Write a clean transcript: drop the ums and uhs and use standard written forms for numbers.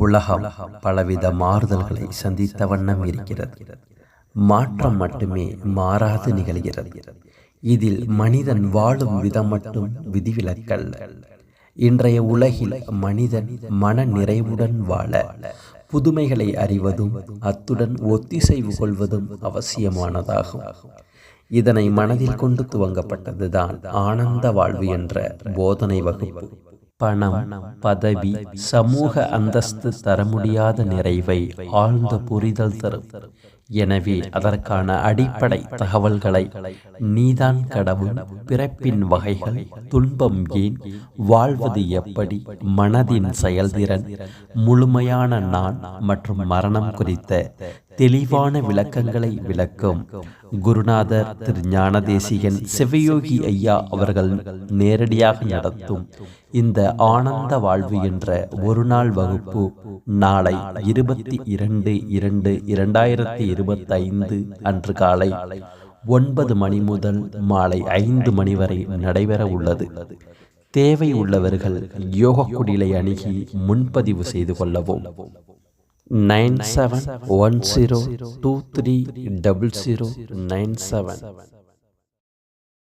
உலகம் பலவித மாறுதல்களை சந்தித்த வண்ணம் இருக்கிறது. மாற்றம் மட்டுமே மாறாது நிகழ்கிறது. இதில் மனிதன் வாழும் விதம் மட்டும் விதிவிலக்கல்ல. இன்றைய உலகில் மனிதன் மன நிறைவுடன் வாழ புதுமைகளை அறிவதும் அத்துடன் ஒத்திசைவு கொள்வதும் அவசியமானதாகும். இதனை மனதில் கொண்டு துவங்கப்பட்டதுதான் ஆனந்த வாழ்வு என்ற போதனை வகுப்பு. பணம், பதவி, சமூக அந்தஸ்து தர முடியாத நிறைவை ஆழ்ந்த புரிதல் தரும். எனவே அதற்கான அடிப்படை தகவல்களை நீதான் கடவுள், பிறப்பின் வகைகள், துன்பம் ஏன், வாழ்வது எப்படி, மனதின் செயல்திறன், முழுமையான நான் மற்றும் மரணம் குறித்த தெளிவான விளக்கங்களை விளக்கும் குருநாதர் திரு ஞானதேசிகன் சிவயோகி ஐயா அவர்கள் நேரடியாக நடத்தும் இந்த ஆனந்த வாழ்வு என்ற ஒரு நாள் வகுப்பு நாளை 22/2/2025 அன்று காலை 9 மணி முதல் மாலை 5 மணி வரை நடைபெற உள்ளது. தேவை உள்ளவர்கள் யோக குடிலை அணுகி முன்பதிவு செய்து கொள்ளவும். 9710230097